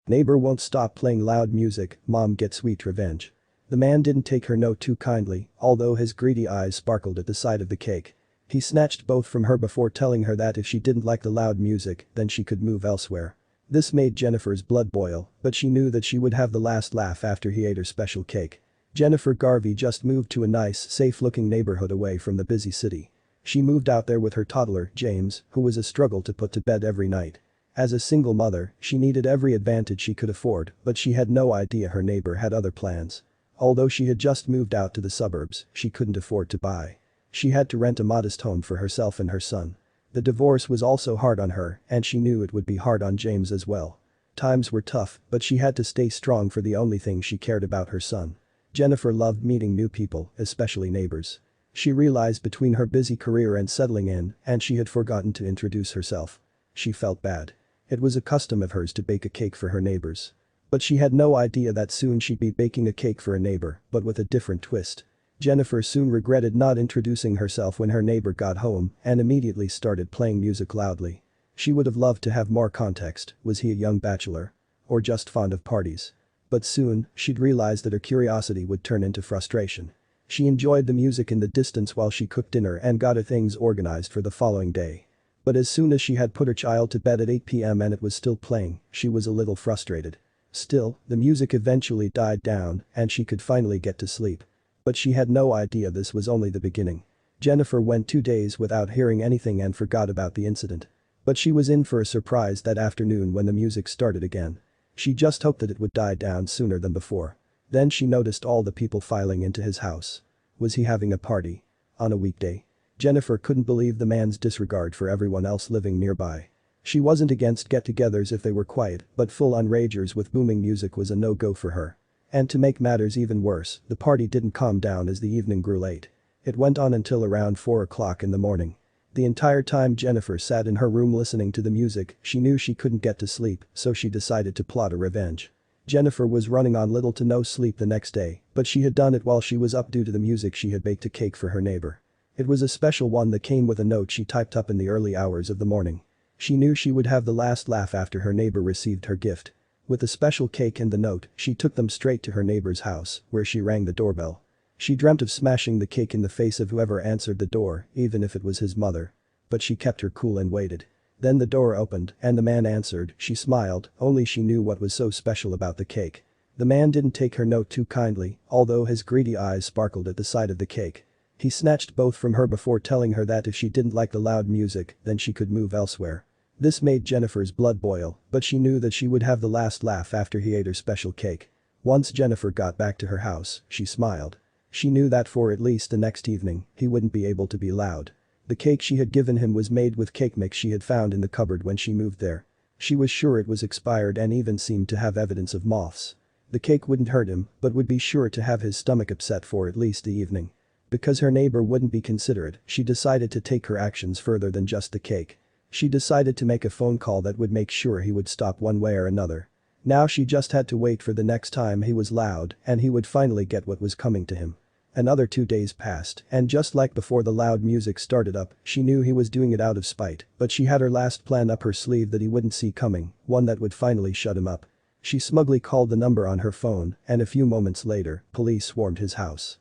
Neighbor won't stop playing loud music, mom gets sweet revenge. The man didn't take her note too kindly, although his greedy eyes sparkled at the sight of the cake. He snatched both from her before telling her that if she didn't like the loud music, then she could move elsewhere. This made Jennifer's blood boil, but she knew that she would have the last laugh after he ate her special cake. Jennifer Garvey just moved to a nice, safe-looking neighborhood away from the busy city. She moved out there with her toddler, James, who was a struggle to put to bed every night. As a single mother, she needed every advantage she could afford, but she had no idea her neighbor had other plans. Although she had just moved out to the suburbs, she couldn't afford to buy. She had to rent a modest home for herself and her son. The divorce was also hard on her, and she knew it would be hard on James as well. Times were tough, but she had to stay strong for the only thing she cared about, her son. Jennifer loved meeting new people, especially neighbors. She realized between her busy career and settling in, and she had forgotten to introduce herself. She felt bad. It was a custom of hers to bake a cake for her neighbors. But she had no idea that soon she'd be baking a cake for a neighbor, but with a different twist. Jennifer soon regretted not introducing herself when her neighbor got home and immediately started playing music loudly. She would have loved to have more context. Was he a young bachelor? Or just fond of parties? But soon, she'd realize that her curiosity would turn into frustration. She enjoyed the music in the distance while she cooked dinner and got her things organized for the following day. But as soon as she had put her child to bed at 8 p.m. and it was still playing, she was a little frustrated. Still, the music eventually died down and she could finally get to sleep. But she had no idea this was only the beginning. Jennifer went 2 days without hearing anything and forgot about the incident. But she was in for a surprise that afternoon when the music started again. She just hoped that it would die down sooner than before. Then she noticed all the people filing into his house. Was he having a party? On a weekday? Jennifer couldn't believe the man's disregard for everyone else living nearby. She wasn't against get-togethers if they were quiet, but full-on ragers with booming music was a no-go for her. And to make matters even worse, the party didn't calm down as the evening grew late. It went on until around 4 o'clock in the morning. The entire time Jennifer sat in her room listening to the music, she knew she couldn't get to sleep, so she decided to plot a revenge. Jennifer was running on little to no sleep the next day, but she had done it while she was up due to the music. She had baked a cake for her neighbor. It was a special one that came with a note she typed up in the early hours of the morning. She knew she would have the last laugh after her neighbor received her gift. With the special cake and the note, she took them straight to her neighbor's house, where she rang the doorbell. She dreamt of smashing the cake in the face of whoever answered the door, even if it was his mother. But she kept her cool and waited. Then the door opened, and the man answered. She smiled, only she knew what was so special about the cake. The man didn't take her note too kindly, although his greedy eyes sparkled at the sight of the cake. He snatched both from her before telling her that if she didn't like the loud music, then she could move elsewhere. This made Jennifer's blood boil, but she knew that she would have the last laugh after he ate her special cake. Once Jennifer got back to her house, she smiled. She knew that for at least the next evening, he wouldn't be able to be loud. The cake she had given him was made with cake mix she had found in the cupboard when she moved there. She was sure it was expired and even seemed to have evidence of moths. The cake wouldn't hurt him, but would be sure to have his stomach upset for at least the evening. Because her neighbor wouldn't be considerate, she decided to take her actions further than just the cake. She decided to make a phone call that would make sure he would stop one way or another. Now she just had to wait for the next time he was loud and he would finally get what was coming to him. Another 2 days passed, and just like before the loud music started up, she knew he was doing it out of spite, but she had her last plan up her sleeve that he wouldn't see coming, one that would finally shut him up. She smugly called the number on her phone, and a few moments later, police swarmed his house.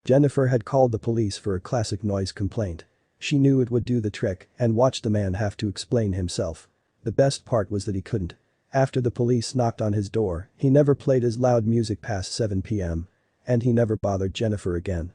Jennifer had called the police for a classic noise complaint. She knew it would do the trick and watched the man have to explain himself. The best part was that he couldn't. After the police knocked on his door, he never played his loud music past 7 p.m. And he never bothered Jennifer again.